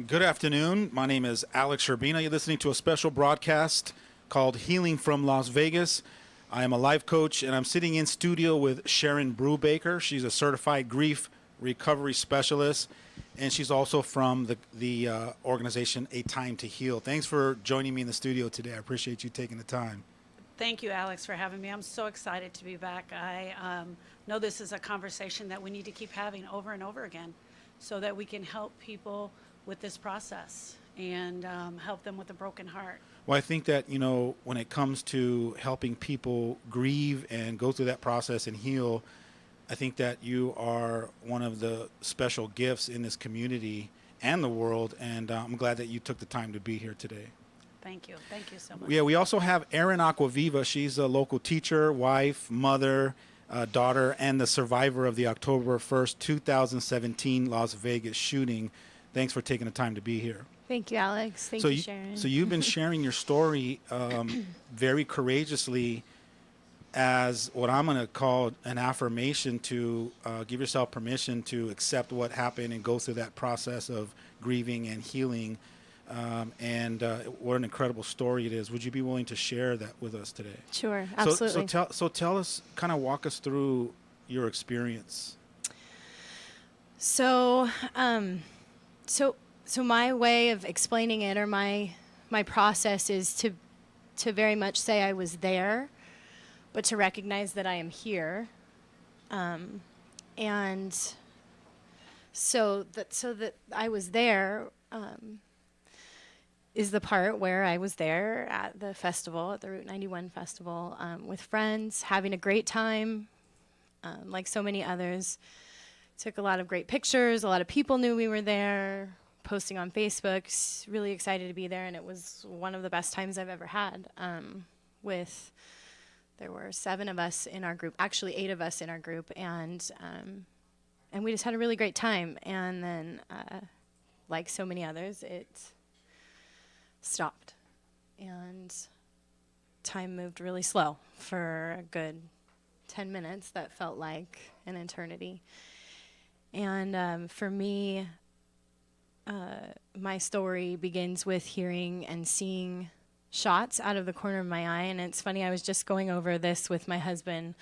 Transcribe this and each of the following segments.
Good afternoon. My name is Alex Sherbina. You're listening to a special broadcast called Healing from Las Vegas. I am a life coach, and I'm sitting in studio with Sharon Brubaker. She's a certified grief recovery specialist, and she's also from the organization A Time to Heal. Thanks for joining me in the studio today. I appreciate you taking the time. Thank you, Alex, for having me. I'm so excited to be back. I know this is a conversation that we need to keep having over and over again so that we can help people with this process and help them with a broken heart. Well, I think that, when it comes to helping people grieve and go through that process and heal, I think that you are one of the special gifts in this community and the world, and I'm glad that you took the time to be here today. Thank you. Thank you so much. Yeah, we also have Erin Aquaviva. She's a local teacher, wife, mother, daughter, and the survivor of the October 1st, 2017 Las Vegas shooting. Thanks for taking the time to be here. Thank you, Alex. Thank you, Sharon. So you've been sharing your story very courageously as what I'm going to call an affirmation to give yourself permission to accept what happened and go through that process of grieving and healing. What an incredible story it is. Would you be willing to share that with us today? Sure, absolutely. So tell us, kind of walk us through your experience. So my way of explaining it, or my process, is to very much say I was there, but to recognize that I am here, and so that I was there is the part where I was there at the festival, at the Route 91 festival, with friends, having a great time, like so many others. Took a lot of great pictures. A lot of people knew we were there, posting on Facebook, really excited to be there, and it was one of the best times I've ever had. There were 7 of us in our group, actually 8 of us in our group, and we just had a really great time. And then, like so many others, it stopped, and time moved really slow for a good 10 minutes that felt like an eternity. And for me, my story begins with hearing and seeing shots out of the corner of my eye. And it's funny, I was just going over this with my husband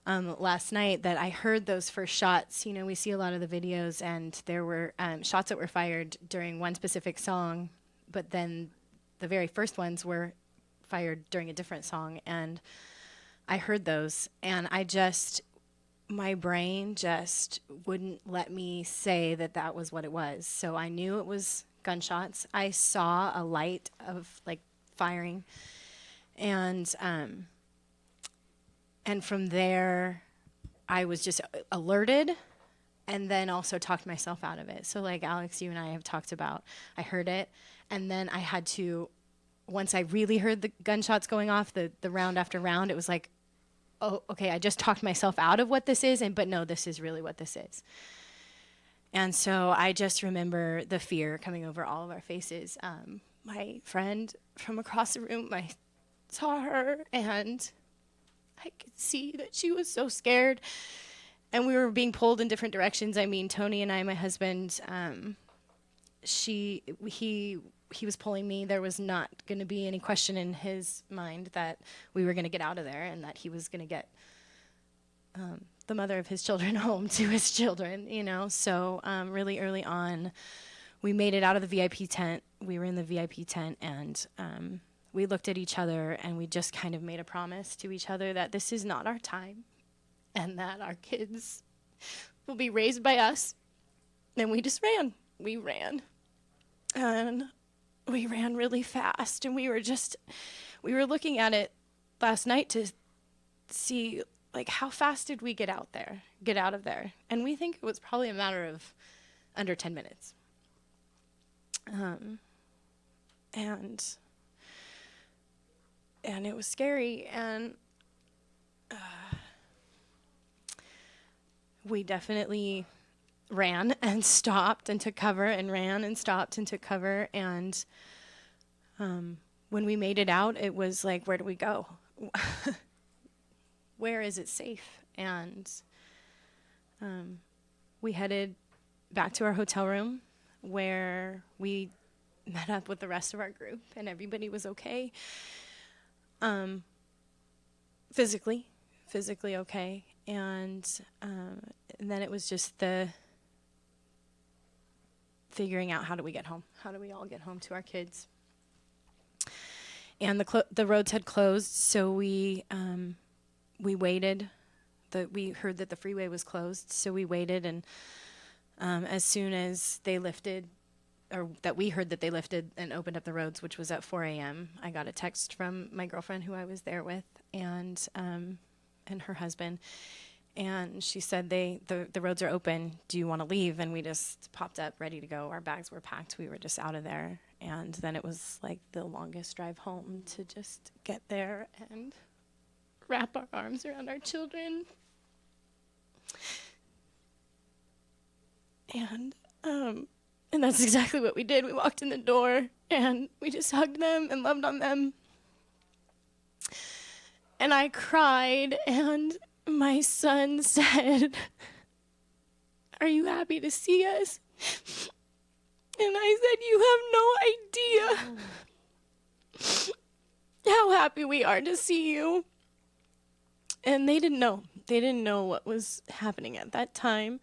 last night, that I heard those first shots. We see a lot of the videos, and there were shots that were fired during one specific song, but then the very first ones were fired during a different song. And I heard those, and my brain just wouldn't let me say that that was what it was. So I knew it was gunshots. I saw a light of firing, and from there I was just alerted, and then also talked myself out of it. So like Alex, you and I have talked about, I heard it, and then I had to, once I really heard the gunshots going off, the round after round, it was like, oh, okay, I just talked myself out of what this is, but no, this is really what this is. And so I just remember the fear coming over all of our faces. My friend from across the room, I saw her, and I could see that she was so scared, and we were being pulled in different directions. I mean, Tony and I, my husband, he was pulling me. There was not going to be any question in his mind that we were going to get out of there, and that he was going to get the mother of his children home to his children, So really early on, we made it out of the VIP tent. We were in the VIP tent, and we looked at each other, and we just kind of made a promise to each other that this is not our time, and that our kids will be raised by us. And we just ran. We ran. And we ran really fast, and we were looking at it last night to see how fast did we get out of there. And we think it was probably a matter of under 10 minutes. And it was scary, and we definitely ran and stopped and took cover, and ran and stopped and took cover. And when we made it out, it was like, where do we go? Where is it safe? And we headed back to our hotel room. where we met up with the rest of our group, and everybody was okay. Physically okay. And then it was just the figuring out, how do we get home? How do we all get home to our kids? And the roads had closed, so we waited. We heard that the freeway was closed, so we waited, and as soon as they lifted, or that we heard that they lifted and opened up the roads, which was at 4 a.m., I got a text from my girlfriend who I was there with, and her husband, and she said, the roads are open, do you want to leave? And we just popped up ready to go. Our bags were packed, we were just out of there. And then it was like the longest drive home to just get there and wrap our arms around our children. And that's exactly what we did. We walked in the door and we just hugged them and loved on them. And I cried, and my son said, "Are you happy to see us?" And I said, "You have no idea how happy we are to see you." And they didn't know. They didn't know what was happening at that time.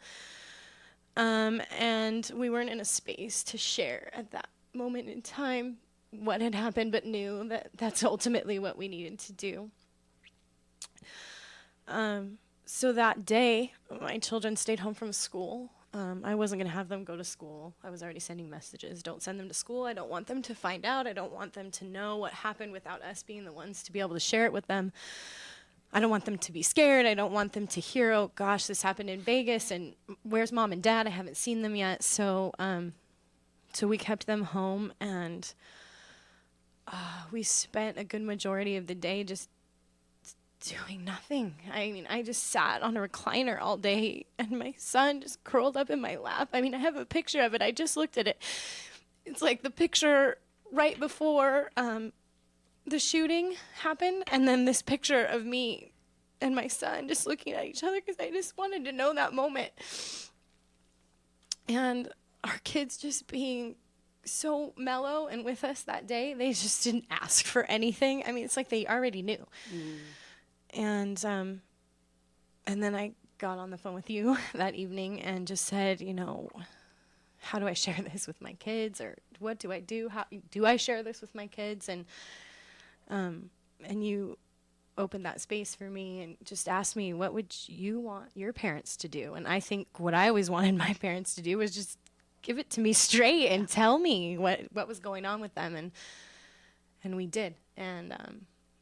And we weren't in a space to share at that moment in time what had happened, but knew that that's ultimately what we needed to do. So that day, my children stayed home from school. I wasn't going to have them go to school. I was already sending messages. Don't send them to school. I don't want them to find out. I don't want them to know what happened without us being the ones to be able to share it with them. I don't want them to be scared. I don't want them to hear, "Oh gosh, this happened in Vegas, and where's mom and dad? I haven't seen them yet." So we kept them home, and we spent a good majority of the day just doing nothing. I mean, I just sat on a recliner all day, and my son just curled up in my lap. I mean, I have a picture of it. I just looked at it. It's like the picture right before the shooting happened, and then this picture of me and my son just looking at each other, because I just wanted to know that moment. And our kids just being so mellow and with us that day, they just didn't ask for anything. I mean, it's like they already knew. And then I got on the phone with you that evening and just said, how do I share this with my kids, or what do I do? How do I share this with my kids? And you opened that space for me and just asked me, what would you want your parents to do? And I think what I always wanted my parents to do was just give it to me straight and tell me what was going on with them. And we did. And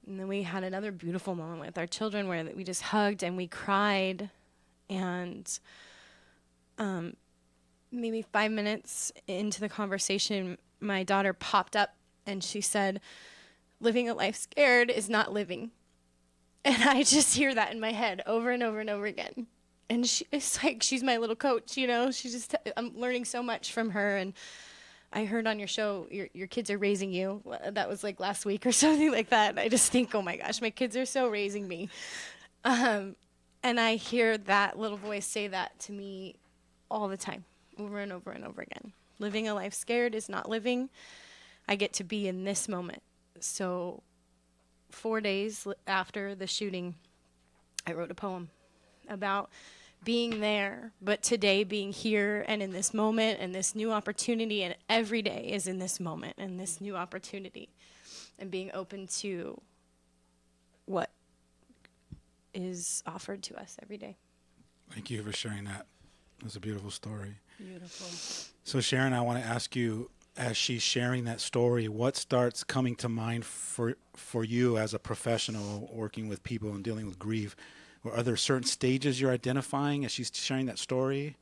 then we had another beautiful moment with our children where we just hugged and we cried. And maybe 5 minutes into the conversation, my daughter popped up and she said, "Living a life scared is not living." And I just hear that in my head over and over and over again. And it's like she's my little coach, I'm learning so much from her. And I heard on your show, your kids are raising you. That was like last week or something like that. And I just think, oh my gosh, my kids are so raising me. And I hear that little voice say that to me all the time, over and over and over again. Living a life scared is not living. I get to be in this moment. So 4 days after the shooting, I wrote a poem about being there, but today being here and in this moment and this new opportunity, and every day is in this moment and this new opportunity, and being open to what is offered to us every day. Thank you for sharing that. It was a beautiful story. Beautiful. So Sharon, I want to ask you, as she's sharing that story, what starts coming to mind for you as a professional working with people and dealing with grief? Or are there certain stages you're identifying as she's sharing that story?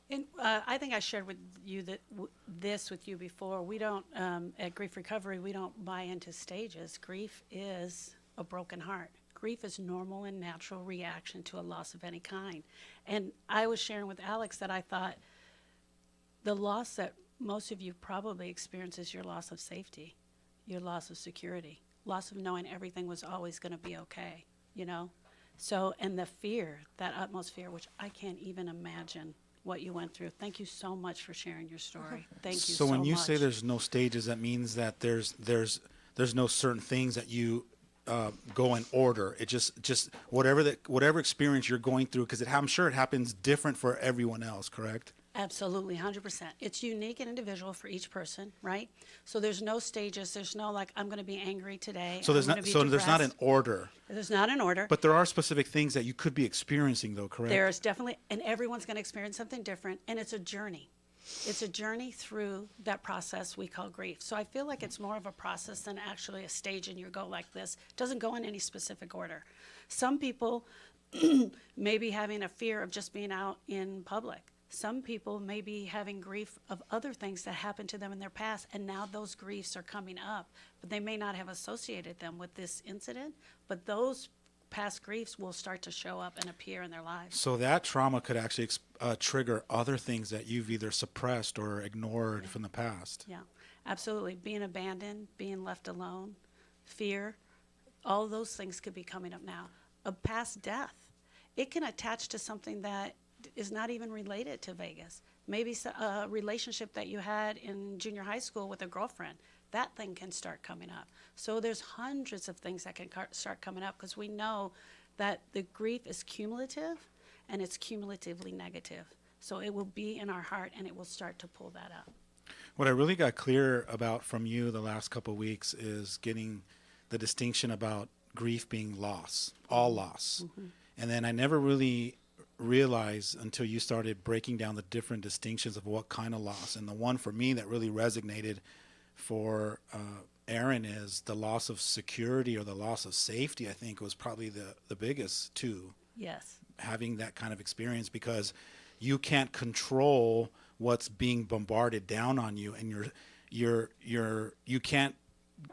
And I think I shared with you this with you before. We don't, at Grief Recovery, we don't buy into stages. Grief is a broken heart. Grief is normal and natural reaction to a loss of any kind. And I was sharing with Alex that I thought the loss that most of you probably experience is your loss of safety, your loss of security, loss of knowing everything was always going to be okay, So, and the fear, that utmost fear, which I can't even imagine what you went through. Thank you so much for sharing your story. Thank you So so when you much. say there's no stages, that means that there's no certain things that you go in order. It just whatever experience you're going through, because I'm sure it happens different for everyone else. Correct? Absolutely, 100%. It's unique and individual for each person, right? So there's no stages. There's no like, I'm going to be angry today. So there's I'm not gonna be so there's not an depressed. order, There's not an order. but there are specific things that you could be experiencing, though. Correct? There's definitely, and everyone's going to experience something different, and it's a journey. It's a journey through that process we call grief. So I feel like it's more of a process than actually a stage and you go like this. It doesn't go in any specific order. Some people may be having a fear of just being out in public. Some people may be having grief of other things that happened to them in their past, and now those griefs are coming up, but they may not have associated them with this incident, but those past griefs will start to show up and appear in their lives. So that trauma could actually trigger other things that you've either suppressed or ignored from the past. Yeah, absolutely. Being abandoned, being left alone, fear, all those things could be coming up now. A past death, it can attach to something that is not even related to Vegas. Maybe a relationship that you had in junior high school with a girlfriend. That thing can start coming up. So there's hundreds of things that can start coming up because we know that the grief is cumulative and it's cumulatively negative. So it will be in our heart and it will start to pull that up. What I really got clear about from you the last couple of weeks is getting the distinction about grief being loss, all loss. Mm-hmm. And then I never really realized until you started breaking down the different distinctions of what kind of loss. And the one for me that really resonated for Aaron is the loss of security or the loss of safety. I think was probably the biggest too. Yes. Having that kind of experience because you can't control what's being bombarded down on you, and you can't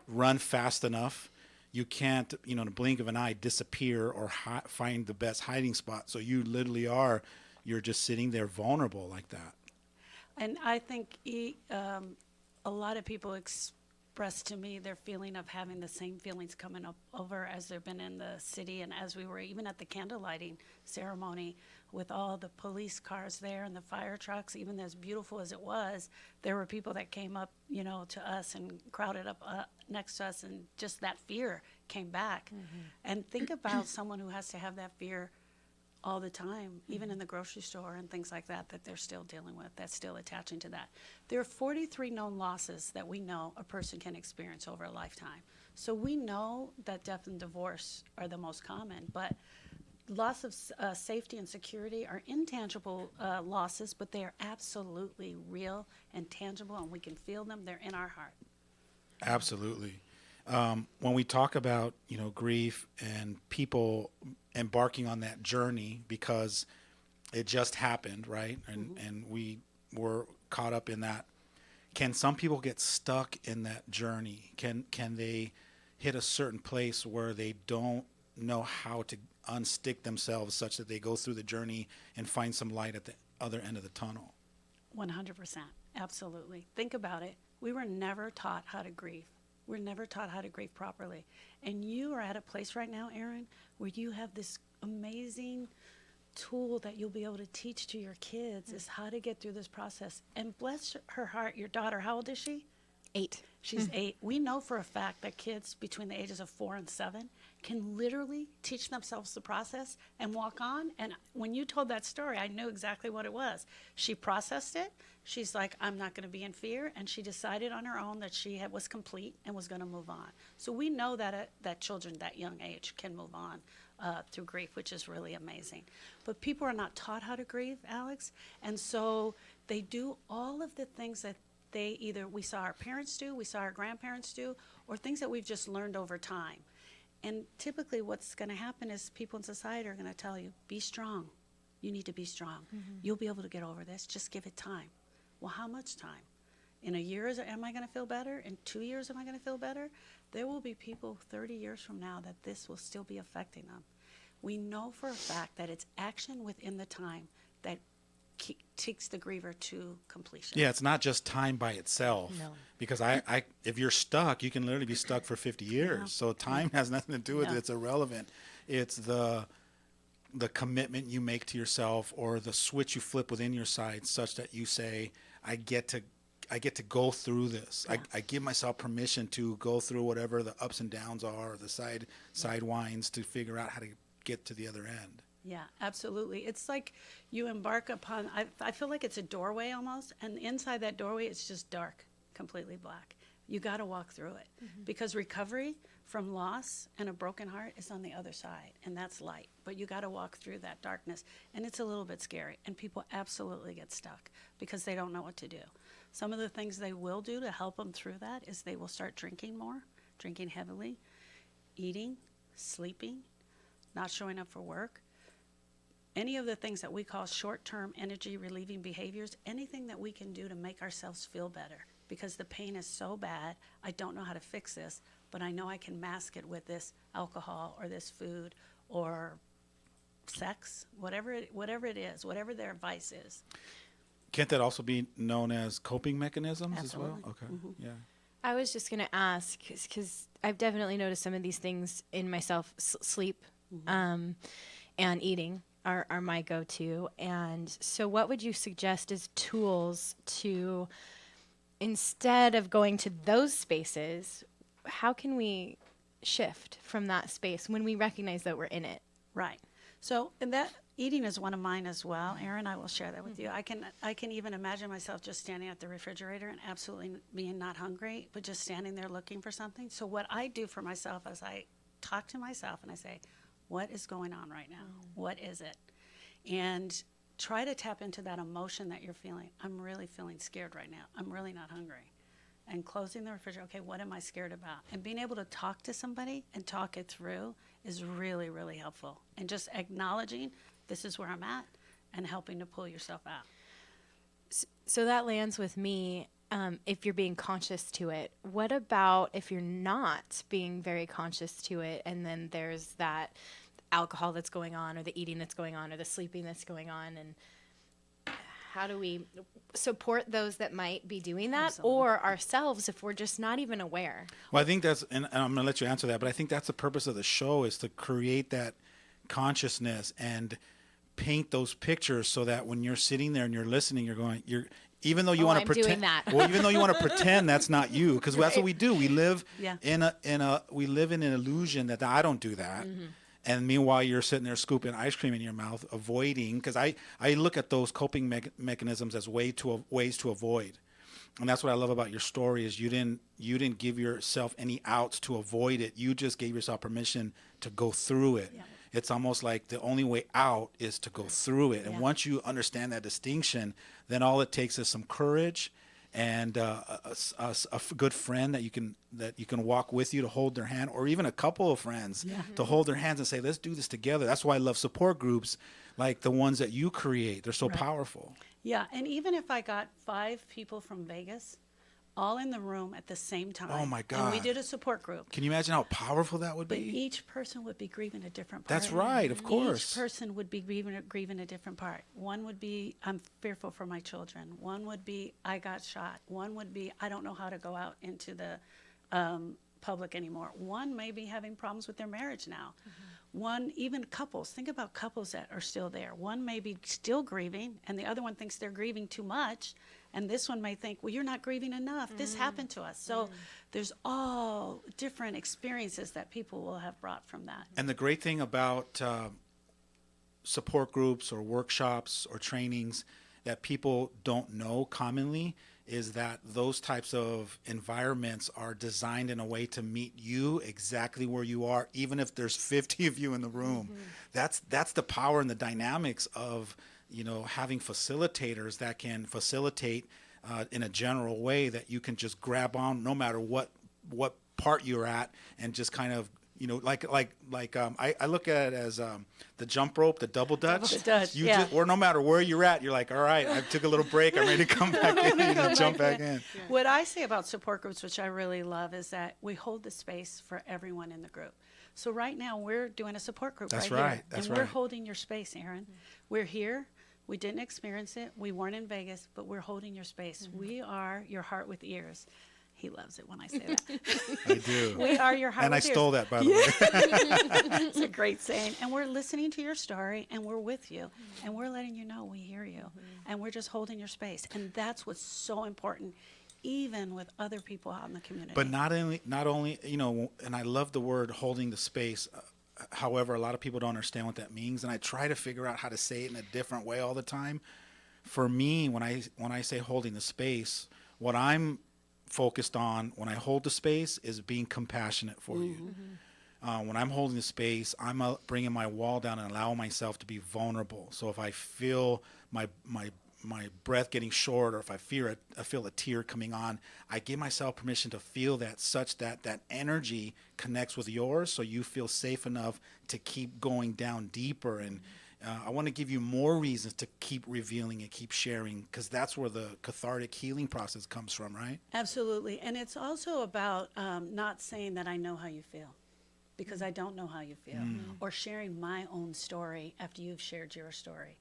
run fast enough. You can't, in a blink of an eye, disappear or find the best hiding spot. So you literally you're just sitting there vulnerable like that. And I think a lot of people express to me their feeling of having the same feelings coming up over as they've been in the city. And as we were even at the candle lighting ceremony with all the police cars there and the fire trucks, even as beautiful as it was, there were people that came up, to us and crowded up next to us, and just that fear came back. Mm-hmm. And think about someone who has to have that fear all the time, even in the grocery store and things like that they're still dealing with, that's still attaching to that. There are 43 known losses that we know a person can experience over a lifetime. So we know that death and divorce are the most common, but loss of safety and security are intangible losses, but they are absolutely real and tangible, and we can feel them. They're in our heart. Absolutely. When we talk about, grief and people embarking on that journey because it just happened, right? And we were caught up in that. Can some people get stuck in that journey? Can they hit a certain place where they don't know how to unstick themselves such that they go through the journey and find some light at the other end of the tunnel? 100%. Absolutely. Think about it. We were never taught how to grieve. We're never taught how to grieve properly. And you are at a place right now, Aaron, where you have this amazing tool that you'll be able to teach to your kids is how to get through this process. And bless her heart, your daughter, how old is she? 8. She's 8. We know for a fact that kids between the ages of 4 and 7 can literally teach themselves the process and walk on. And when you told that story, I knew exactly what it was. She processed it. She's like, I'm not going to be in fear. And she decided on her own that she was complete and was going to move on. So we know that children that young age can move on through grief, which is really amazing. But people are not taught how to grieve, Alex. And so they do all of the things that we saw our parents do, we saw our grandparents do, or things that we've just learned over time. And typically what's going to happen is people in society are going to tell you, be strong. You need to be strong. Mm-hmm. You'll be able to get over this. Just give it time. Well, how much time? In a year, am I going to feel better? In 2 years, am I going to feel better? There will be people 30 years from now that this will still be affecting them. We know for a fact that it's action within the time that takes the griever to completion. Yeah, it's not just time by itself. No. Because if you're stuck, you can literally be stuck for 50 years. Yeah. So time has nothing to do with it. It's irrelevant. It's the commitment you make to yourself, or the switch you flip within your side, such that you say, I get to go through this. Yeah. I give myself permission to go through whatever the ups and downs are, or the side winds, to figure out how to get to the other end. Yeah, absolutely. It's like you embark upon, I feel like it's a doorway almost, and inside that doorway it's just dark, completely black. You got to walk through it, because recovery from loss and a broken heart is on the other side, and that's light. But you got to walk through that darkness, and it's a little bit scary, and people absolutely get stuck because they don't know what to do. Some of the things they will do to help them through that is they will start drinking more, drinking heavily, eating, sleeping, not showing up for work. Any of the things that we call short-term energy relieving behaviors, anything that we can do to make ourselves feel better, because the pain is so bad, I don't know how to fix this, but I know I can mask it with this alcohol or this food or sex, whatever it is, whatever their vice is. Can't that also be known as coping mechanisms Absolutely. as well? Okay, yeah. I was just going to ask, because I've definitely noticed some of these things in myself. Sleep and eating are my go-to. And so what would you suggest as tools to, instead of going to those spaces, how can we shift from that space when we recognize that we're in it? Right. So, and that eating is one of mine as well. Aaron, I will share that with you. I can even imagine myself just standing at the refrigerator and absolutely being not hungry, but just standing there looking for something. So what I do for myself is I talk to myself and I say, what is going on right now? What is it? And try to tap into that emotion that you're feeling. I'm really feeling scared right now. I'm really not hungry. And closing the refrigerator, okay, what am I scared about? And being able to talk to somebody and talk it through is really, really helpful. And just acknowledging this is where I'm at and helping to pull yourself out. So that lands with me, if you're being conscious to it. What about if you're not being very conscious to it, and then there's that alcohol that's going on, or the eating that's going on, or the sleeping that's going on, and how do we support those that might be doing that? Absolutely. Or ourselves if we're just not even aware? Well, I think that's, and I'm going to let you answer that, but I think that's the purpose of the show, is to create that consciousness and paint those pictures, so that when you're sitting there and you're listening, even though you want to I'm doing pretend, that. well, even though you want to pretend that's not you, because that's what we do. We live Yeah. in an illusion that I don't do that. And meanwhile, you're sitting there scooping ice cream in your mouth, avoiding, because I look at those coping mechanisms as ways to avoid. And that's what I love about your story, is you didn't give yourself any outs to avoid it. You just gave yourself permission to go through it. Yeah. It's almost like the only way out is to go through it. And Yeah. once you understand that distinction, then all it takes is some courage and a good friend that you can walk with you, to hold their hand, or even a couple of friends to hold their hands and say, let's do this together. That's why I love support groups like the ones that you create. They're so powerful. Yeah, and even if I got 5 people from Vegas all in the room at the same time. Oh, my And we God. did a support group. Can you imagine how powerful that would But be? each person would be grieving a different part. That's right, of course. Each person would be grieving a different part. One would be, I'm fearful for my children. One would be, I got shot. One would be, I don't know how to go out into the public anymore. One may be having problems with their marriage now. One, even couples, think about couples that are still there. One may be still grieving, and the other one thinks they're grieving too much. And this one may think, well, you're not grieving enough. This happened to us. So there's all different experiences that people will have brought from that. And the great thing about support groups or workshops or trainings that people don't know commonly is that those types of environments are designed in a way to meet you exactly where you are, even if there's 50 of you in the room. That's the power and the dynamics of, having facilitators that can facilitate in a general way, that you can just grab on no matter what part you're at, and just kind of, I look at it as the jump rope, the double dutch. Double dutch, yeah. Or no matter where you're at, you're like, all right, I took a little break, I'm ready to come back in and jump back in. What I say about support groups, which I really love, is that we hold the space for everyone in the group. So right now we're doing a support group That's right right, here. that's and we're right. holding your space, Aaron. We're here. We didn't experience it. We weren't in Vegas, but we're holding your space. We are your heart with ears. He loves it when I say that. I do. We are your heart And I with ears. stole that, by the way. It's a great saying. And we're listening to your story, and we're with you, and we're letting you know we hear you, and we're just holding your space. And that's what's so important, even with other people out in the community. But not only, you know, and I love the word holding the space. However, a lot of people don't understand what that means, and I try to figure out how to say it in a different way all the time. For me, when I say holding the space, what I'm focused on when I hold the space is being compassionate for you. When I'm holding the space, I'm bringing my wall down and allowing myself to be vulnerable. So if I feel my breath getting short, or if I feel a tear coming on, I give myself permission to feel that, such that that energy connects with yours, so you feel safe enough to keep going down deeper. And I want to give you more reasons to keep revealing and keep sharing, because that's where the cathartic healing process comes from, right? Absolutely. And it's also about not saying that I know how you feel, because I don't know how you feel, or sharing my own story after you've shared your story.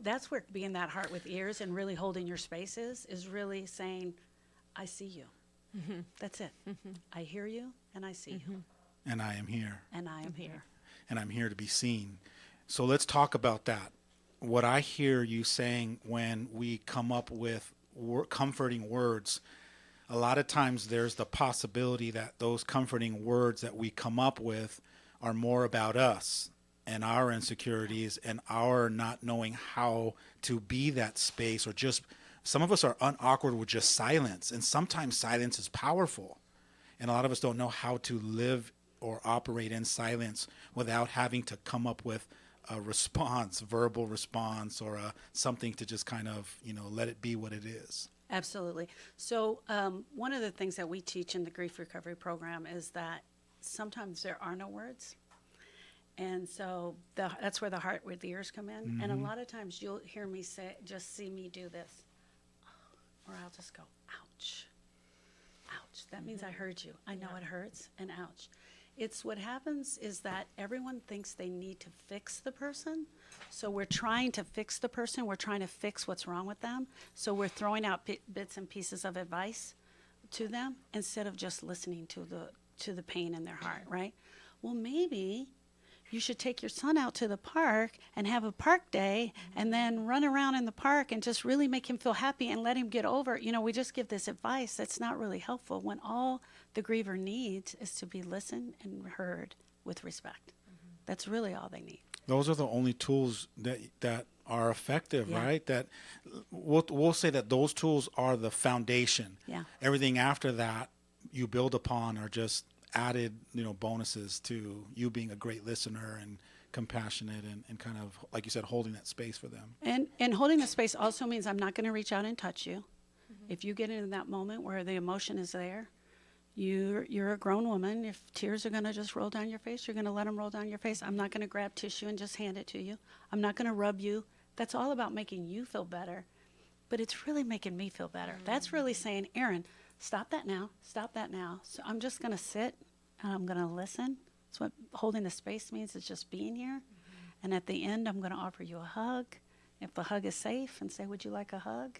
That's where being that heart with ears and really holding your space is really saying, I see you. That's it. I hear you, and I see you. And I am here. And I am here. And I'm here to be seen. So let's talk about that. What I hear you saying when we come up with comforting words, a lot of times there's the possibility that those comforting words that we come up with are more about us and our insecurities and our not knowing how to be that space, or just some of us are awkward with just silence, and sometimes silence is powerful, and a lot of us don't know how to live or operate in silence without having to come up with a response, verbal response, or something to just kind of, you know, let it be what it is. Absolutely. So one of the things that we teach in the grief recovery program is that sometimes there are no words. And so that's where the heart with the ears come in. And a lot of times you'll hear me just see me do this. Or I'll just go, ouch, ouch. That means I heard you. I know it hurts, and ouch. It's what happens is that everyone thinks they need to fix the person. So we're trying to fix the person. We're trying to fix what's wrong with them. So we're throwing out bits and pieces of advice to them instead of just listening to the pain in their heart, right? Well, maybe you should take your son out to the park and have a park day and then run around in the park and just really make him feel happy and let him get over. You know, we just give this advice that's not really helpful when all the griever needs is to be listened and heard with respect. That's really all they need. Those are the only tools that are effective, Yeah. right? That we'll say that those tools are the foundation. Yeah. Everything after that you build upon are just added, you know, bonuses to you being a great listener and compassionate and kind of, like you said, holding that space for them. And holding the space also means I'm not going to reach out and touch you. If you get into that moment where the emotion is there, you're a grown woman. If tears are going to just roll down your face, you're going to let them roll down your face. I'm not going to grab tissue and just hand it to you. I'm not going to rub you. That's all about making you feel better. But it's really making me feel better. That's really saying, Aaron, stop that now. Stop that now. So I'm just going to sit and I'm going to listen. That's what holding the space means, is just being here. And at the end, I'm going to offer you a hug. If the hug is safe, and say, would you like a hug?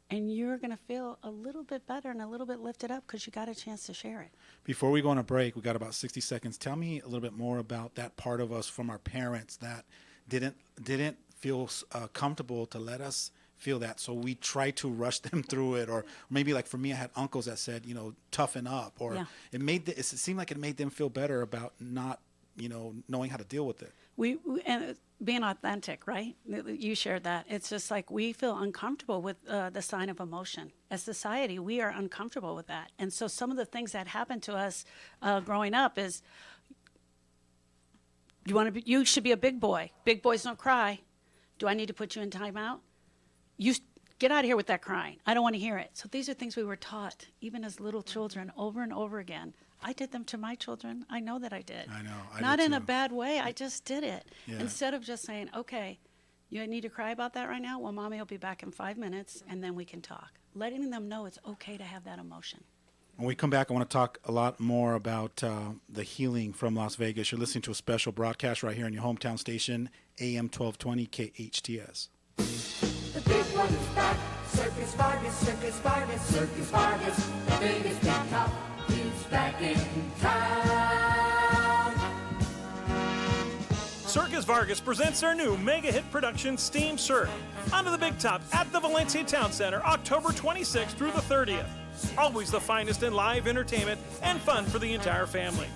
And you're going to feel a little bit better and a little bit lifted up because you got a chance to share it. Before we go on a break, we got about 60 seconds. Tell me a little bit more about that part of us from our parents that didn't feel comfortable to let us feel that, so we try to rush them through it. Or maybe, like for me, I had uncles that said, you know, toughen up, or Yeah. it seemed like it made them feel better about not, you know, knowing how to deal with it. We and being authentic, right? You shared that. It's just like we feel uncomfortable with the sign of emotion. As society, we are uncomfortable with that. And so some of the things that happened to us growing up is, you should be a big boy. Big boys don't cry. Do I need to put you in timeout? You get out of here with that crying. I don't want to hear it. So these are things we were taught, even as little children, over and over again. I did them to my children. I know that I did. I know. Not did in a too. bad way. I just did it. Yeah. Instead of just saying, okay, you need to cry about that right now? Well, Mommy will be back in 5 minutes, and then we can talk. Letting them know it's okay to have that emotion. When we come back, I want to talk a lot more about the healing from Las Vegas. You're listening to a special broadcast right here on your hometown station, AM 1220 KHTS. The big one is back. Circus Vargas, Circus Vargas, Circus Vargas. The Vegas big back in town. Circus Vargas presents their new mega-hit production, Steam Cirque, onto the Big Top at the Valencia Town Center, October 26th through the 30th. Always the finest in live entertainment and fun for the entire family.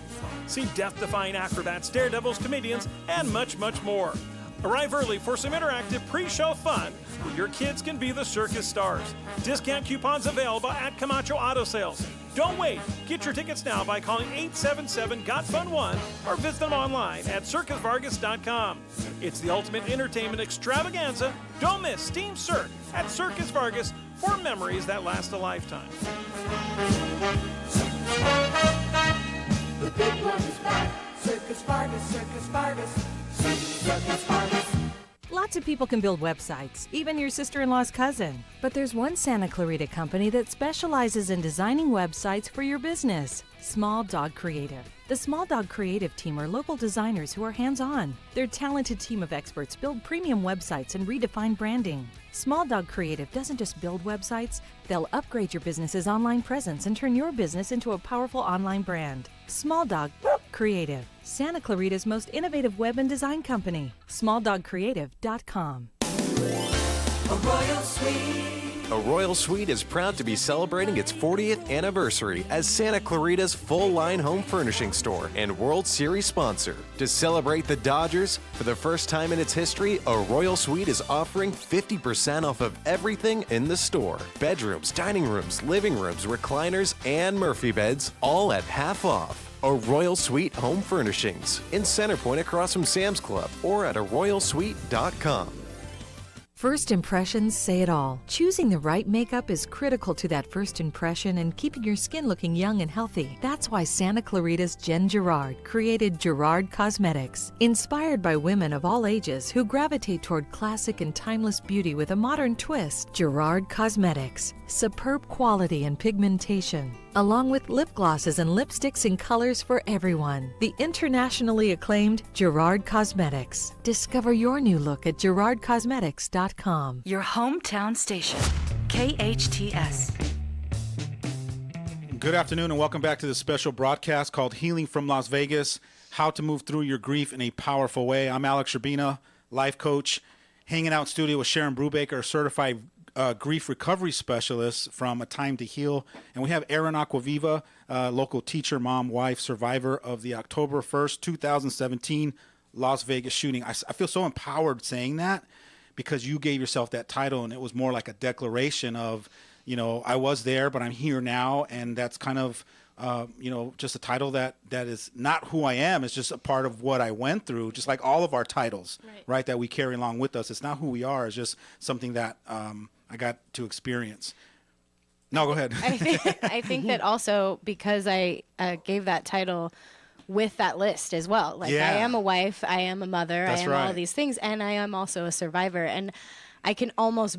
See death-defying acrobats, daredevils, comedians, and much, much more. Arrive early for some interactive pre-show fun where your kids can be the circus stars. Discount coupons available at Camacho Auto Sales. Don't wait. Get your tickets now by calling 877-GOT-FUN-1 or visit them online at circusvargas.com. It's the ultimate entertainment extravaganza. Don't miss Steam Cirque at Circus Vargas for memories that last a lifetime. The big one is back. Circus Vargas, Circus Vargas. Circus Vargas. Lots of people can build websites, even your sister-in-law's cousin. But there's one Santa Clarita company that specializes in designing websites for your business. Small Dog Creative. The Small Dog Creative team are local designers who are hands-on. Their talented team of experts build premium websites and redefine branding. Small Dog Creative doesn't just build websites, they'll upgrade your business's online presence and turn your business into a powerful online brand. Small Dog Creative, Santa Clarita's most innovative web and design company. SmallDogCreative.com. A royal suite. A Royal Suite is proud to be celebrating its 40th anniversary as Santa Clarita's full-line home furnishing store and World Series sponsor. To celebrate the Dodgers, for the first time in its history, a Royal Suite is offering 50% off of everything in the store. Bedrooms, dining rooms, living rooms, recliners, and Murphy beds, all at half off. A Royal Suite Home Furnishings in Centerpoint across from Sam's Club or at aroyalsuite.com. First impressions say it all. Choosing the right makeup is critical to that first impression and keeping your skin looking young and healthy. That's why Santa Clarita's Jen Gerard created Gerard Cosmetics. Inspired by women of all ages who gravitate toward classic and timeless beauty with a modern twist, Gerard Cosmetics. Superb quality and pigmentation, along with lip glosses and lipsticks in colors for everyone. The internationally acclaimed Gerard Cosmetics. Discover your new look at GerardCosmetics.com. Your hometown station, KHTS. Good afternoon and welcome back to this special broadcast called Healing from Las Vegas, How to Move Through Your Grief in a Powerful Way. I'm Alex Urbina, life coach, hanging out in studio with Sharon Brubaker, a certified grief recovery specialist from A Time to Heal. And we have Erin Aquaviva, local teacher, mom, wife, survivor of the October 1st, 2017 Las Vegas shooting. I feel so empowered saying that because you gave yourself that title and it was more like a declaration of, you know, I was there, but I'm here now. And that's kind of, you know, just a title that is not who I am. It's just a part of what I went through, just like all of our titles, right, that we carry along with us. It's not who we are. It's just something that I got to experience. No, go ahead. I think that also because I gave that title with that list as well. Like I am a wife, I am a mother, That's I am right. all these things, and I am also a survivor. And I can almost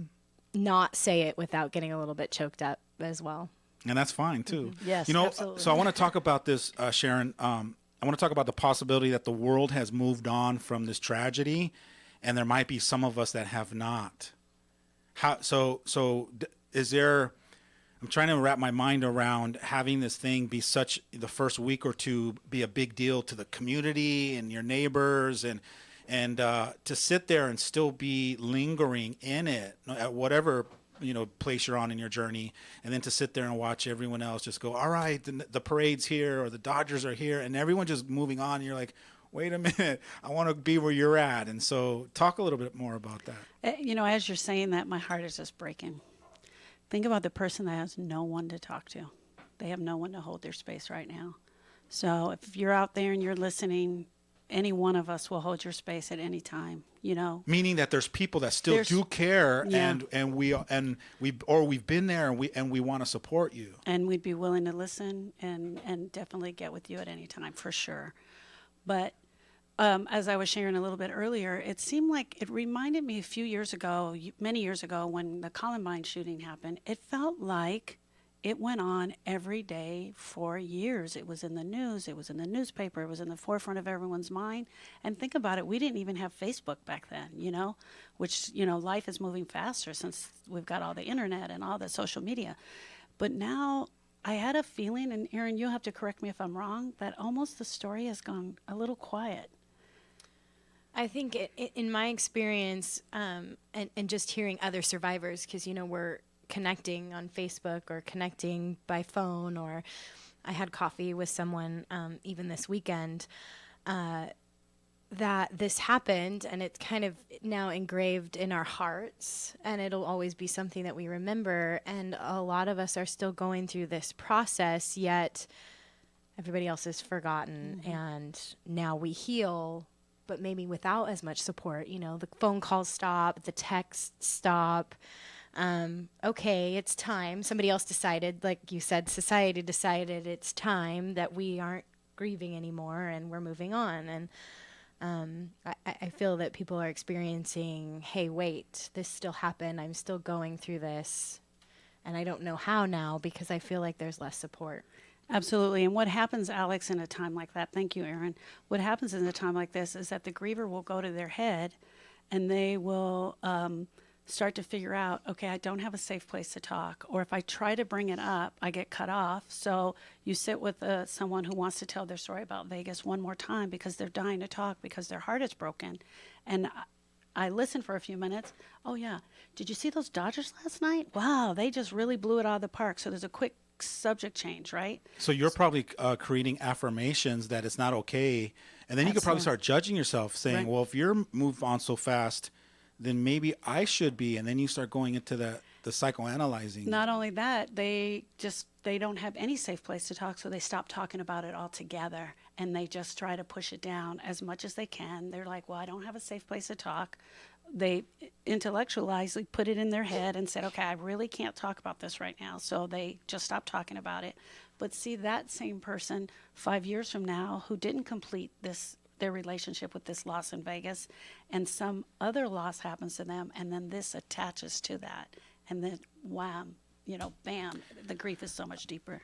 not say it without getting a little bit choked up as well. And that's fine too. Yes, you know, absolutely. so I want to talk about this, Sharon. I want to talk about the possibility that the world has moved on from this tragedy, and there might be some of us that have not. Is there? I'm trying to wrap my mind around having this thing be such the first week or two be a big deal to the community and your neighbors and to sit there and still be lingering in it at whatever place you're on in your journey, and then to sit there and watch everyone else just go, all right, the parade's here or the Dodgers are here, and everyone just moving on. And you're like, wait a minute, I want to be where you're at. And so talk a little bit more about that. As you're saying that, my heart is just breaking. Think about the person that has no one to talk to. They have no one to hold their space right now. So if you're out there and you're listening, any one of us will hold your space at any time, Meaning that there's people that still do care, yeah. and we've been there and we want to support you. And we'd be willing to listen and definitely get with you at any time, for sure. But as I was sharing a little bit earlier, it seemed like it reminded me many years ago, when the Columbine shooting happened. It felt like it went on every day for years. It was in the news. It was in the newspaper. It was in the forefront of everyone's mind. And think about it. We didn't even have Facebook back then, which, life is moving faster since we've got all the internet and all the social media. But now I had a feeling, and Aaron, you'll have to correct me if I'm wrong, that almost the story has gone a little quiet. I think in my experience, and just hearing other survivors, because, we're connecting on Facebook or connecting by phone, or I had coffee with someone even this weekend, that this happened, and it's kind of now engraved in our hearts, and it'll always be something that we remember. And a lot of us are still going through this process, yet everybody else is forgotten, and now we heal, but maybe without as much support. The phone calls stop, the texts stop. Okay, it's time. Somebody else decided, like you said, society decided it's time that we aren't grieving anymore and we're moving on. And I feel that people are experiencing, hey, wait, this still happened. I'm still going through this. And I don't know how now, because I feel like there's less support. Absolutely. And what happens, Alex, in a time like that, thank you, Aaron, what happens in a time like this is that the griever will go to their head and they will start to figure out, okay, I don't have a safe place to talk. Or if I try to bring it up, I get cut off. So you sit with someone who wants to tell their story about Vegas one more time because they're dying to talk because their heart is broken. And I listen for a few minutes. Oh, yeah. Did you see those Dodgers last night? Wow, they just really blew it out of the park. So there's a quick subject change, right? So you're probably creating affirmations that it's not okay. And then you could probably start judging yourself, saying, Right. well, if you're moved on so fast, then maybe I should be. And then you start going into the psychoanalyzing. Not only that, they don't have any safe place to talk, so they stop talking about it altogether, and they just try to push it down as much as they can. They're like, well, I don't have a safe place to talk. They intellectualize, put it in their head and said, okay, I really can't talk about this right now, so they just stop talking about it. But see, that same person 5 years from now who didn't complete their relationship with this loss in Vegas, and some other loss happens to them, and then this attaches to that, and then wham, bam, the grief is so much deeper.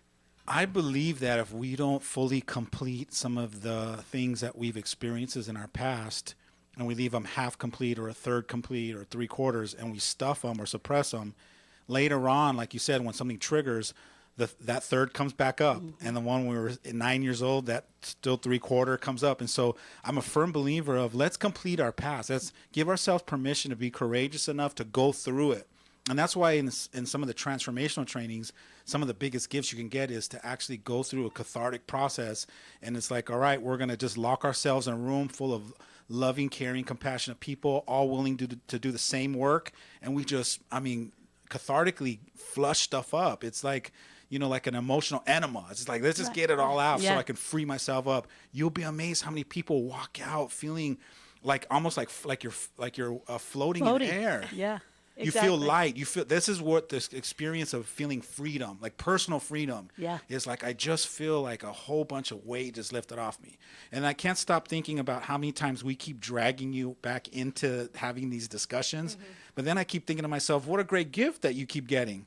I believe that if we don't fully complete some of the things that we've experienced in our past, and we leave them half complete or a third complete or 3/4, and we stuff them or suppress them, later on, like you said, when something triggers, that third comes back up. And the one when we were 9 years old, that still 3/4 comes up. And so I'm a firm believer of let's complete our past. Let's give ourselves permission to be courageous enough to go through it. And that's why in some of the transformational trainings, some of the biggest gifts you can get is to actually go through a cathartic process. And it's like, all right, we're going to just lock ourselves in a room full of loving, caring, compassionate people, all willing to do the same work. And we just, cathartically flush stuff up. It's like, like an emotional enema. It's like, let's just get it all out so I can free myself up. You'll be amazed how many people walk out feeling like almost like you're floating in air. Yeah. You feel light. You feel, this is what this experience of feeling freedom, like personal freedom, is like. I just feel like a whole bunch of weight is lifted off me. And I can't stop thinking about how many times we keep dragging you back into having these discussions. But then I keep thinking to myself, what a great gift that you keep getting.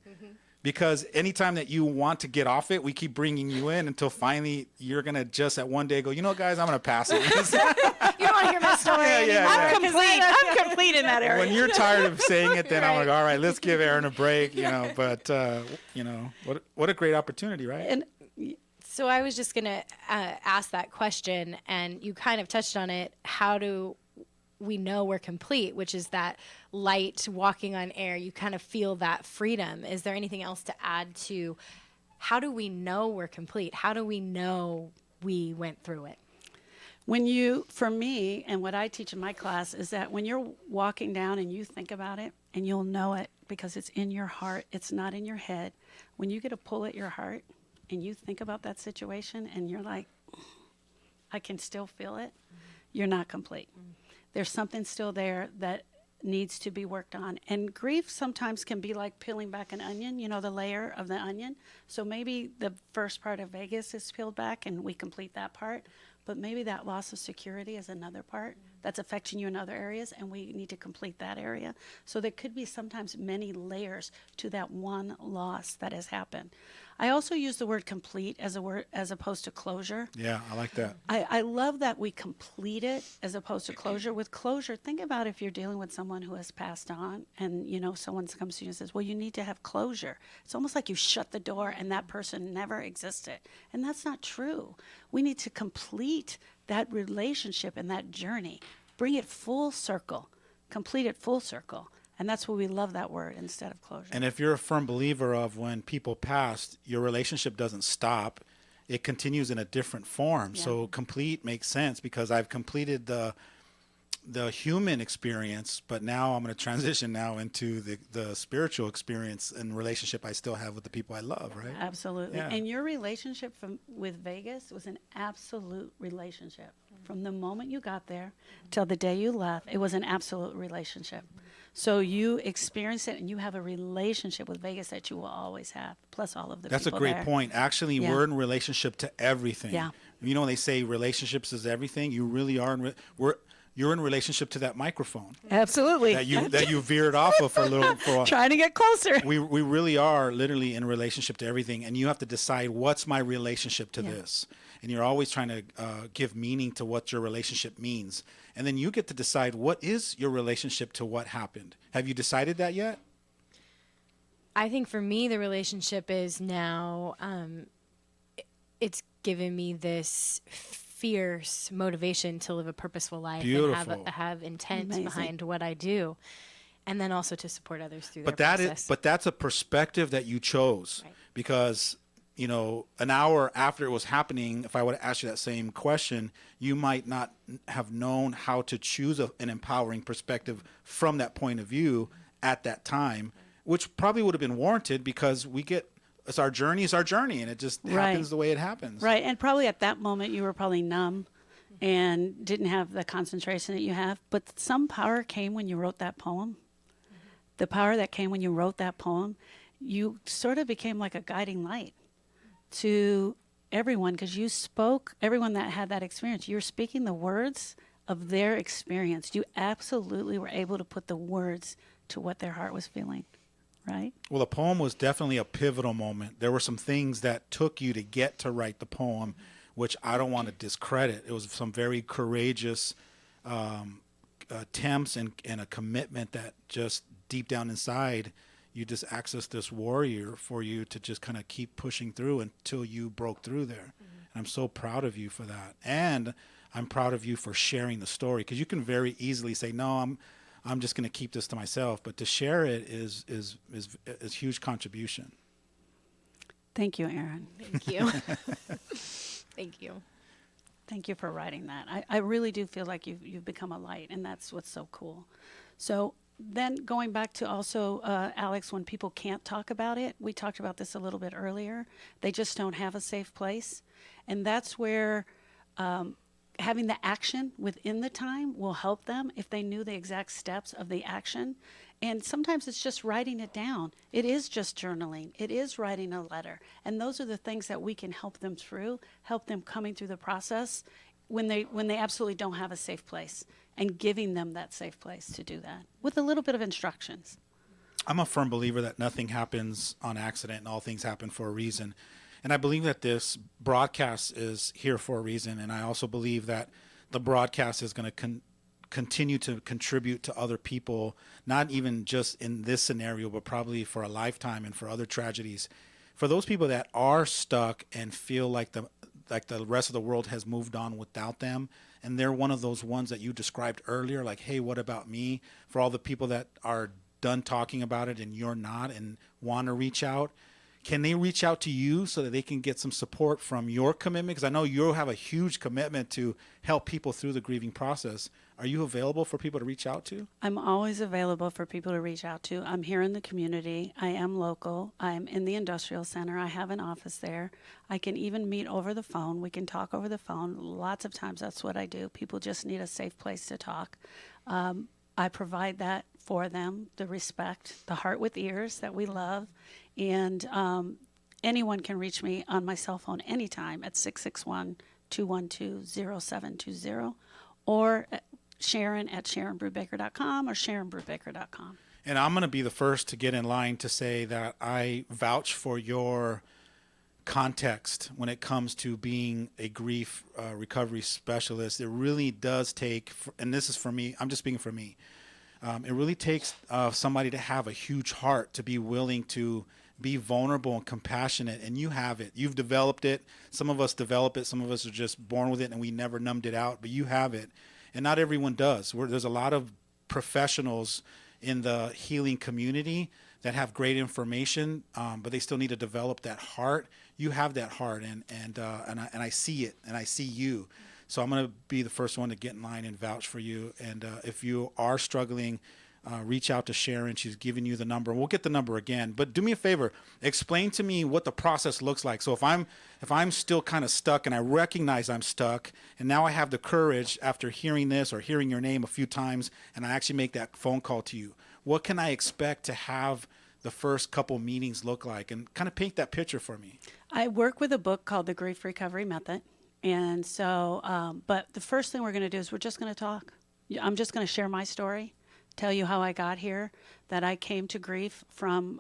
Because anytime that you want to get off it, we keep bringing you in until finally you're going to just at one day go, guys, I'm going to pass it. You don't want to hear my story anymore. I'm complete in that area. When you're tired of saying it, then I'm like, all right, let's give Aaron a break, But, what a great opportunity, right? And so I was just going to ask that question, and you kind of touched on it. How do we know we're complete, which is that light walking on air? You kind of feel that freedom. Is there anything else to add to how do we know we're complete? How do we know we went through it? For me, and what I teach in my class is that when you're walking down and you think about it, and you'll know it because it's in your heart, it's not in your head. When you get a pull at your heart and you think about that situation and you're like, I can still feel it, you're not complete. There's something still there that needs to be worked on. And grief sometimes can be like peeling back an onion, the layer of the onion. So maybe the first part of Vegas is peeled back and we complete that part. But maybe that loss of security is another part that's affecting you in other areas, and we need to complete that area. So there could be sometimes many layers to that one loss that has happened. I also use the word complete as a word as opposed to closure. Yeah, I like that. I love that we complete it as opposed to closure. With closure, think about if you're dealing with someone who has passed on and, someone comes to you and says, well, you need to have closure. It's almost like you shut the door and that person never existed. And that's not true. We need to complete that relationship and that journey, bring it full circle, complete it full circle. And that's why we love that word instead of closure. And if you're a firm believer of when people pass, your relationship doesn't stop. It continues in a different form. Yeah. So complete makes sense because I've completed the human experience, but now I'm going to transition now into the spiritual experience and relationship I still have with the people I love, right? Absolutely. Yeah. And your relationship with Vegas was an absolute relationship. From the moment you got there till the day you left, it was an absolute relationship. So you experience it and you have a relationship with Vegas that you will always have, plus all of the That's a people great there. point. Actually, Yeah. we're in relationship to everything. Yeah. When they say relationships is everything, you really are. You're in relationship to that microphone Absolutely. that you veered off of for a little. Trying to get closer. We really are literally in relationship to everything, and you have to decide what's my relationship to Yeah. this. And you're always trying to give meaning to what your relationship means, and then you get to decide what is your relationship to what happened. Have you decided that yet? I think for me, the relationship is now, it's given me this fierce motivation to live a purposeful life Beautiful. and have intent Amazing. behind what I do, and then also to support others through But their process. that's a perspective that you chose, Right. because an hour after it was happening, if I would have asked you that same question, you might not have known how to choose an empowering perspective from that point of view at that time, which probably would have been warranted because it's our journey, and it just Right. happens the way it happens. Right. And probably at that moment you were probably numb and didn't have the concentration that you have. But some power came when you wrote that poem. The power that came when you wrote that poem, you sort of became like a guiding light to everyone because you spoke, everyone that had that experience, you're speaking the words of their experience. You absolutely were able to put the words to what their heart was feeling, right? Well, the poem was definitely a pivotal moment. There were some things that took you to get to write the poem, which I don't want to discredit. It was some very courageous attempts and a commitment that just deep down inside, you just accessed this warrior for you to just kind of keep pushing through until you broke through there. And I'm so proud of you for that. And I'm proud of you for sharing the story, because you can very easily say, no, I'm just going to keep this to myself. But to share it is huge contribution. Thank you, Aaron. Thank you. Thank you. Thank you for writing that. I really do feel like you've become a light, and that's what's so cool. So then going back to also, Alex, when people can't talk about it, we talked about this a little bit earlier. They just don't have a safe place. And that's where having the action within the time will help them if they knew the exact steps of the action. And sometimes it's just writing it down. It is just journaling. It is writing a letter. And those are the things that we can help them through, help them coming through the process when they absolutely don't have a safe place, and giving them that safe place to do that with a little bit of instructions. I'm a firm believer that nothing happens on accident and all things happen for a reason. And I believe that this broadcast is here for a reason. And I also believe that the broadcast is going to continue to contribute to other people, not even just in this scenario, but probably for a lifetime and for other tragedies. For those people that are stuck and feel like the rest of the world has moved on without them, and they're one of those ones that you described earlier, like, hey, what about me? For all the people that are done talking about it and you're not and want to reach out, can they reach out to you so that they can get some support from your commitment? Because I know you have a huge commitment to help people through the grieving process. Are you available for people to reach out to? I'm always available for people to reach out to. I'm here in the community. I am local. I'm in the industrial center. I have an office there. I can even meet over the phone. We can talk over the phone. Lots of times that's what I do. People just need a safe place to talk. I provide that for them, the respect, the heart with ears that we love. And anyone can reach me on my cell phone anytime at 661-212-0720 or Sharon at SharonBrubaker.com or SharonBrubaker.com. And I'm going to be the first to get in line to say that I vouch for your context when it comes to being a grief recovery specialist. It really does take, and this is for me, I'm just speaking for me, it really takes somebody to have a huge heart to be willing to be vulnerable and compassionate, and you have it. You've developed it. Some of us develop it. Some of us are just born with it and we never numbed it out, but you have it. And not everyone does. There's a lot of professionals in the healing community that have great information, but they still need to develop that heart. You have that heart, and I see it, and I see you. So I'm going to be the first one to get in line and vouch for you. And if you are struggling, reach out to Sharon. She's giving you the number. We'll get the number again. But do me a favor. Explain to me what the process looks like. So if I'm still kind of stuck and I recognize I'm stuck, and now I have the courage after hearing this or hearing your name a few times, and I actually make that phone call to you, what can I expect to have the first couple meetings look like? And kind of paint that picture for me. I work with a book called The Grief Recovery Method. And so, but the first thing we're going to do is we're just going to talk. I'm just going to share my story, tell you how I got here, that I came to grief from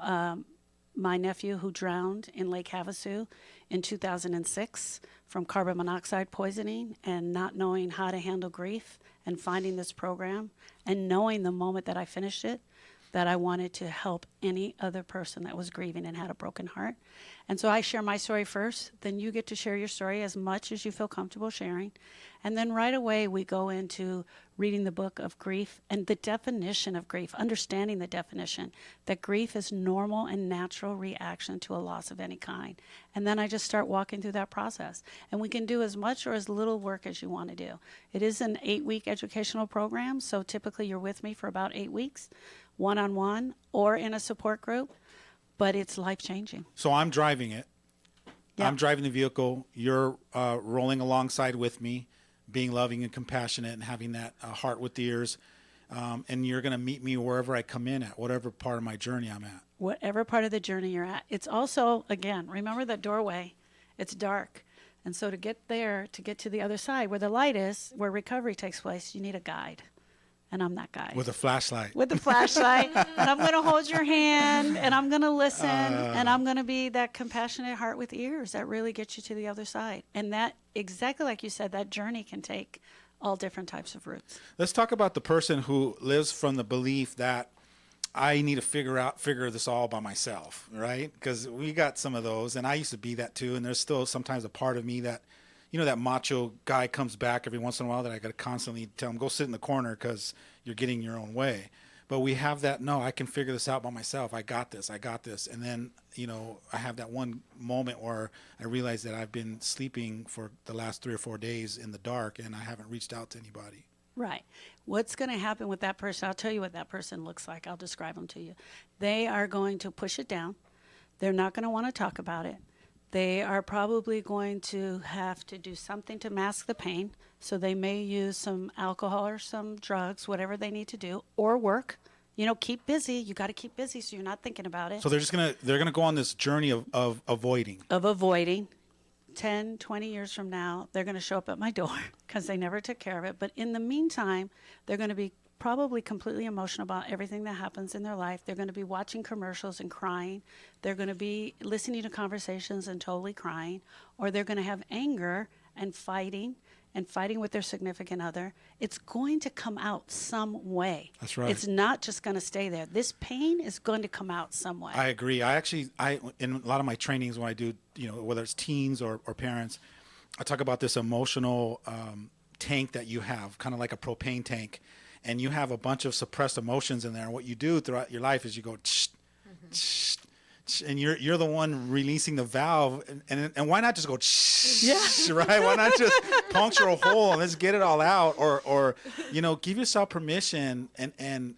my nephew who drowned in Lake Havasu in 2006 from carbon monoxide poisoning, and not knowing how to handle grief, and finding this program and knowing the moment that I finished it that I wanted to help any other person that was grieving and had a broken heart. And so I share my story first, then you get to share your story as much as you feel comfortable sharing. And then right away we go into reading the book of grief and the definition of grief, understanding the definition, that grief is normal and natural reaction to a loss of any kind. And then I just start walking through that process. And we can do as much or as little work as you want to do. It is an 8-week educational program, so typically you're with me for about 8 weeks, one-on-one or in a support group, but it's life-changing. So I'm driving it. Yeah. I'm driving the vehicle. You're rolling alongside with me, being loving and compassionate and having that heart with ears. And you're going to meet me wherever I come in at, whatever part of my journey I'm at. Whatever part of the journey you're at. It's also, again, remember that doorway. It's dark. And so to get there, to get to the other side where the light is, where recovery takes place, you need a guide. And I'm that guy. With a flashlight. With a flashlight. And I'm going to hold your hand, and I'm going to listen, and I'm going to be that compassionate heart with ears that really gets you to the other side. And that, exactly like you said, that journey can take all different types of routes. Let's talk about the person who lives from the belief that I need to figure this all by myself, right? Because we got some of those, and I used to be that too. And there's still sometimes a part of me that, you know, that macho guy comes back every once in a while that I got to constantly tell him, go sit in the corner because you're getting your own way. But we have that, no, I can figure this out by myself. I got this. And then, you know, I have that one moment where I realize that I've been sleeping for the last 3 or 4 days in the dark, and I haven't reached out to anybody. Right. What's going to happen with that person? I'll tell you what that person looks like. I'll describe them to you. They are going to push it down. They're not going to want to talk about it. They are probably going to have to do something to mask the pain. So they may use some alcohol or some drugs, whatever they need to do, or work. You know, keep busy. You got to keep busy so you're not thinking about it. So they're gonna go on this journey of avoiding. Of avoiding. 10, 20 years from now, they're going to show up at my door because they never took care of it. But in the meantime, they're going to be probably completely emotional about everything that happens in their life. They're going to be watching commercials and crying. They're going to be listening to conversations and totally crying. Or they're going to have anger and fighting with their significant other. It's going to come out some way. That's right. It's not just going to stay there. This pain is going to come out some way. I agree. I in a lot of my trainings when I do, you know, whether it's teens or parents, I talk about this emotional tank that you have, kind of like a propane tank. And you have a bunch of suppressed emotions in there. And what you do throughout your life is you go, and you're the one releasing the valve. And why not just go, right? Why not just puncture a hole and let's get it all out? Or you know, give yourself permission and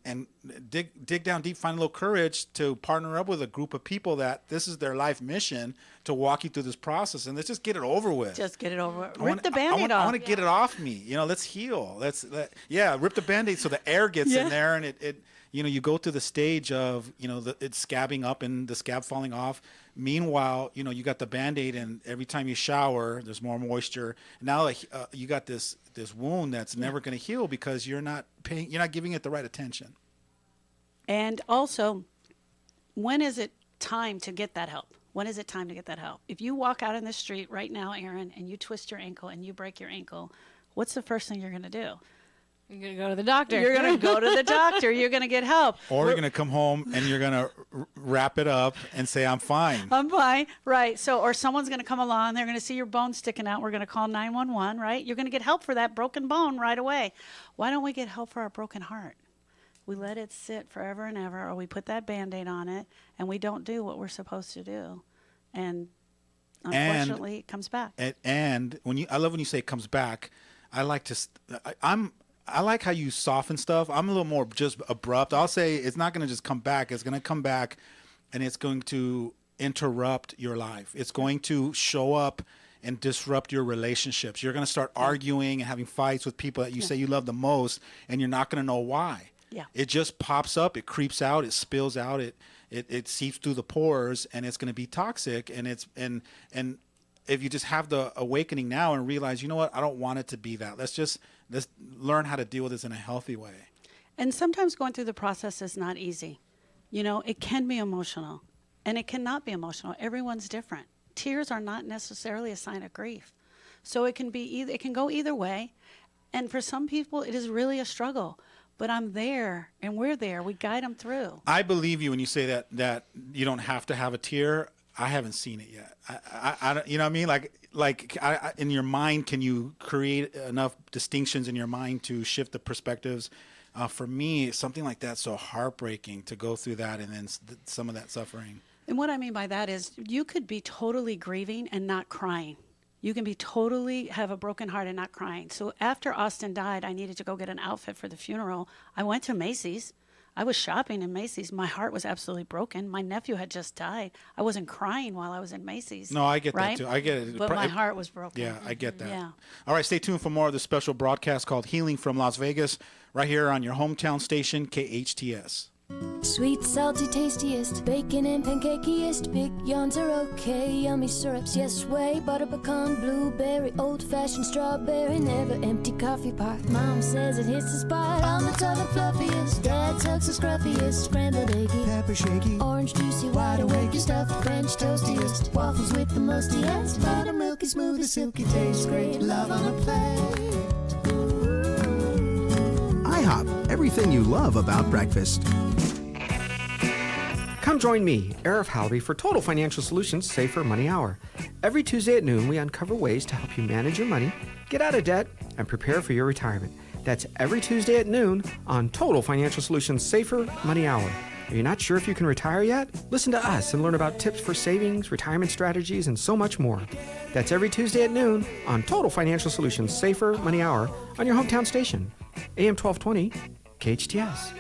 dig down deep, find a little courage to partner up with a group of people that this is their life mission to walk you through this process. And let's just get it over with. Just get it over with. Rip the Band-Aid off. I want to get it off me. You know, let's heal. Rip the Band-Aid so the air gets in there, and it you know, you go through the stage of, you know, it's scabbing up and the scab falling off. Meanwhile, you know, you got the Band-Aid, and every time you shower, there's more moisture. Now you got this wound that's never going to heal because you're not giving it the right attention. And also, when is it time to get that help? when is it time to get that help? If you walk out in the street right now, Aaron, and you twist your ankle and you break your ankle, what's the first thing you're going to do? You're going to go to the doctor. You're going to go to the doctor. You're going to get help. Or you're going to come home and you're going to wrap it up and say, I'm fine. I'm fine. Right. So, or someone's going to come along. They're going to see your bone sticking out. We're going to call 911, right? You're going to get help for that broken bone right away. Why don't we get help for our broken heart? We let it sit forever and ever, or we put that Band-Aid on it, and we don't do what we're supposed to do. And unfortunately, it comes back. And I love when you say it comes back. I like how you soften stuff. I'm a little more just abrupt. I'll say it's not going to just come back. It's going to come back, and it's going to interrupt your life. It's going to show up and disrupt your relationships. You're going to start arguing and having fights with people that you say you love the most, and you're not going to know why. Yeah. It just pops up. It creeps out. It spills out. It seeps through the pores, and it's going to be toxic. And and if you just have the awakening now and realize, you know what, I don't want it to be that. Let's learn how to deal with this in a healthy way. And sometimes going through the process is not easy. You know, it can be emotional, and it cannot be emotional. Everyone's different. Tears are not necessarily a sign of grief. So it can go either way. And for some people, it is really a struggle. But I'm there, and we're there. We guide them through. I believe you when you say that you don't have to have a tear. I haven't seen it yet. I you know what I mean? Like in your mind, can you create enough distinctions in your mind to shift the perspectives? For me, something like that's so heartbreaking to go through that, and then some of that suffering. And what I mean by that is you could be totally grieving and not crying. You can be totally have a broken heart and not crying. So after Austin died, I needed to go get an outfit for the funeral. I went to Macy's. I was shopping in Macy's. My heart was absolutely broken. My nephew had just died. I wasn't crying while I was in Macy's. No, I get right? that too. I get it. But my heart was broken. Yeah, I get that. Yeah. All right, stay tuned for more of the special broadcast called Healing from Las Vegas, right here on your hometown station, KHTS. Sweet, salty, tastiest, bacon and pancakiest. Big yawns are okay, yummy syrups, yes way. Butter pecan, blueberry, old-fashioned strawberry. Never empty coffee pot, Mom says it hits the spot. Almonds are the fluffiest, Dad tucks the scruffiest. Scrambled eggy, pepper shaky, orange juicy, wide awake. Stuffed French toastiest, waffles with the mustiest. Buttermilky, smooth, silky, tastes great. Love on a plate. IHOP, everything you love about breakfast. Come join me, Arif Halby, for Total Financial Solutions Safer Money Hour. Every Tuesday at noon, we uncover ways to help you manage your money, get out of debt, and prepare for your retirement. That's every Tuesday at noon on Total Financial Solutions Safer Money Hour. Are you not sure if you can retire yet? Listen to us and learn about tips for savings, retirement strategies, and so much more. That's every Tuesday at noon on Total Financial Solutions Safer Money Hour on your hometown station, AM 1220, KHTS.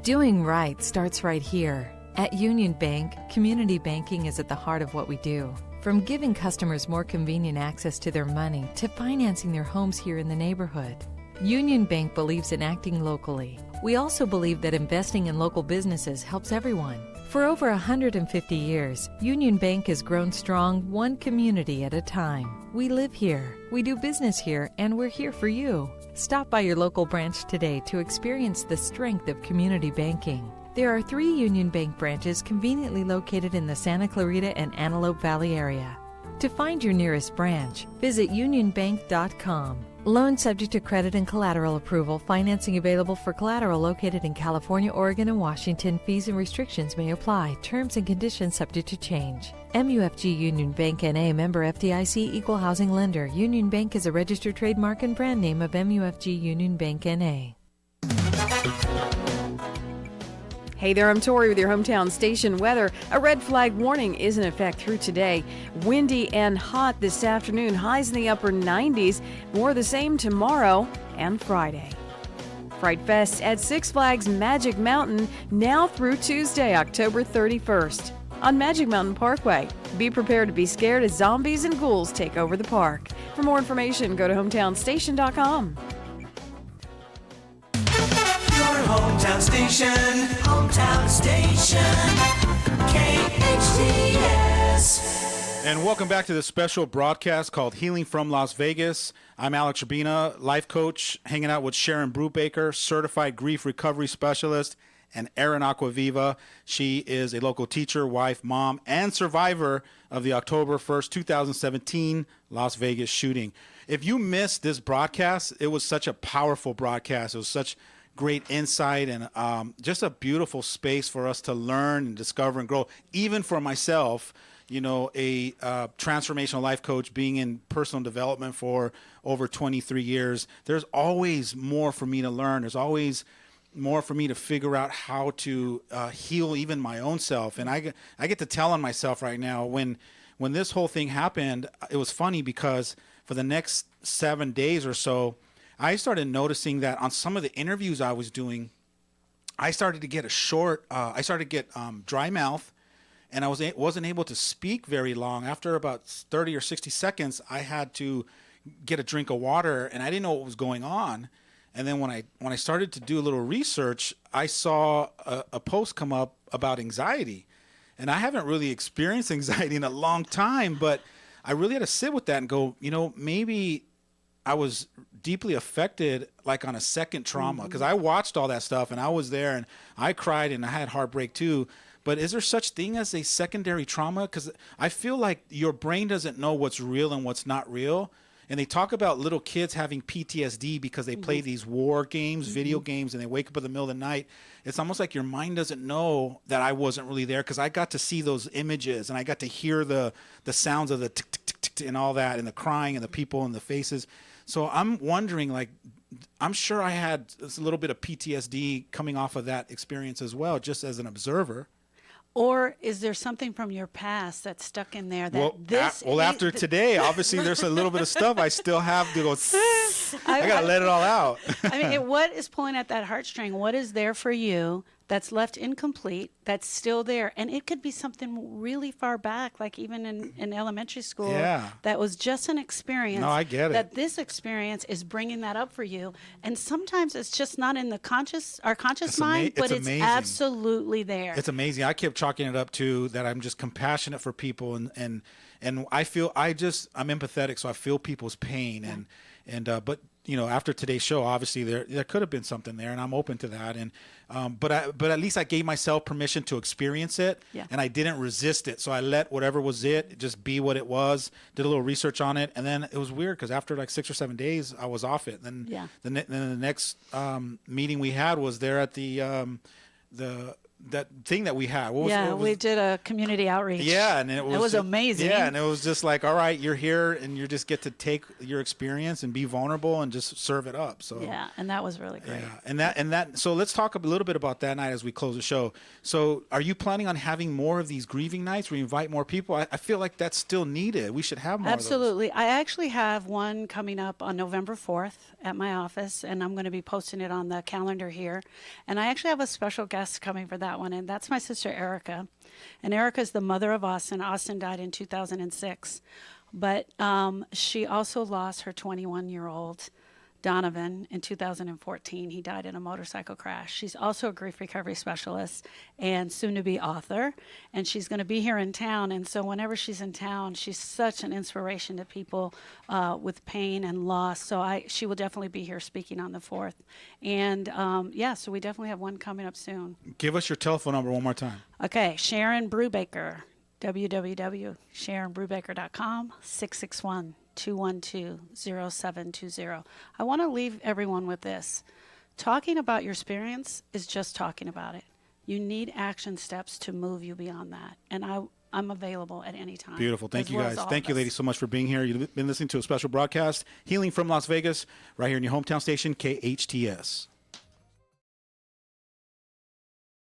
Doing right starts right here. At Union Bank, community banking is at the heart of what we do. From giving customers more convenient access to their money to financing their homes here in the neighborhood, Union Bank believes in acting locally. We also believe that investing in local businesses helps everyone. For over 150 years, Union Bank has grown strong one community at a time. We live here, we do business here, and we're here for you. Stop by your local branch today to experience the strength of community banking. There are 3 Union Bank branches conveniently located in the Santa Clarita and Antelope Valley area. To find your nearest branch, visit unionbank.com. Loan subject to credit and collateral approval. Financing available for collateral located in California, Oregon, and Washington. Fees and restrictions may apply. Terms and conditions subject to change. MUFG Union Bank N.A. member FDIC equal housing lender. Union Bank is a registered trademark and brand name of MUFG Union Bank N.A. Hey there, I'm Tori with your hometown station weather. A red flag warning is in effect through today. Windy and hot this afternoon, highs in the upper 90s. More the same tomorrow and Friday. Fright Fest at Six Flags Magic Mountain now through Tuesday, October 31st. On Magic Mountain Parkway, be prepared to be scared as zombies and ghouls take over the park. For more information, go to hometownstation.com. Hometown station, KHTS. And welcome back to the special broadcast called Healing from Las Vegas. I'm Alex Urbina, life coach, hanging out with Sharon Brubaker, certified grief recovery specialist, and Erin Aquaviva. She is a local teacher, wife, mom, and survivor of the October 1st, 2017 Las Vegas shooting. If you missed this broadcast, it was such a powerful broadcast. It was such great insight and just a beautiful space for us to learn and discover and grow. Even for myself, you know, a transformational life coach, being in personal development for over 23 years, there's always more for me to learn. There's always more for me to figure out how to heal even my own self. And I get to tell on myself right now, when this whole thing happened, it was funny because for the next 7 days or so, I started noticing that on some of the interviews I was doing, I started to get dry mouth, and I wasn't able to speak very long. After about 30 or 60 seconds, I had to get a drink of water, and I didn't know what was going on. And then when I started to do a little research, I saw a post come up about anxiety. And I haven't really experienced anxiety in a long time, but I really had to sit with that and go, you know, maybe I was deeply affected, like on a second trauma, because I watched all that stuff and I was there and I cried and I had heartbreak too. But is there such thing as a secondary trauma? Because I feel like your brain doesn't know what's real and what's not real. And they talk about little kids having PTSD because they play these war games, video games, and they wake up in the middle of the night. It's almost like your mind doesn't know that I wasn't really there, because I got to see those images and I got to hear the sounds of the tick, tick, tick, tick, and all that, and the crying and the people and the faces. So I'm wondering, like, I'm sure I had a little bit of PTSD coming off of that experience as well, just as an observer. Or is there something from your past that's stuck in there that after today, obviously there's a little bit of stuff I still have to go, I got to let it all out. I mean, what is pulling at that heartstring? What is there for you that's left incomplete, that's still there? And it could be something really far back, like even in elementary school, that was just an experience. No, I get it. That this experience is bringing that up for you. And sometimes it's just not in our conscious mind, but it's absolutely there. It's amazing. I kept chalking it up to that I'm just compassionate for people, and I feel I'm empathetic, so I feel people's pain, but you know, after today's show, obviously there could have been something there, and I'm open to that. And but at least I gave myself permission to experience it, and I didn't resist it. So I let whatever was it just be what it was. Did a little research on it, and then it was weird because after like 6 or 7 days, I was off it. Then then the next meeting we had was there at that thing that we had. We did a community outreach. Yeah, and it was amazing. Yeah, and it was just like, all right, you're here, and you just get to take your experience and be vulnerable and just serve it up. So yeah, and that was really great. Yeah, and that. So let's talk a little bit about that night as we close the show. So, are you planning on having more of these grieving nights where you invite more people? I feel like that's still needed. We should have more. Absolutely. Of those. I actually have one coming up on November 4th at my office, and I'm going to be posting it on the calendar here. And I actually have a special guest coming for that one, and that's my sister Erica. And Erica is the mother of Austin. Austin died in 2006, but she also lost her 21-year-old Donovan in 2014. He died in a motorcycle crash. She's also a grief recovery specialist and soon-to-be author, and she's going to be here in town. And so whenever she's in town, she's such an inspiration to people with pain and loss. So she will definitely be here speaking on the 4th. And so we definitely have one coming up soon. Give us your telephone number one more time. Okay, Sharon Brubaker, www.sharonbrubaker.com, 661-212-0720. I want to leave everyone with this. Talking about your experience is just talking about it. You need action steps to move you beyond that. And I'm available at any time. Beautiful. Thank you, guys. Thank you, ladies, so much for being here. You've been listening to a special broadcast, Healing from Las Vegas, right here in your hometown station, KHTS.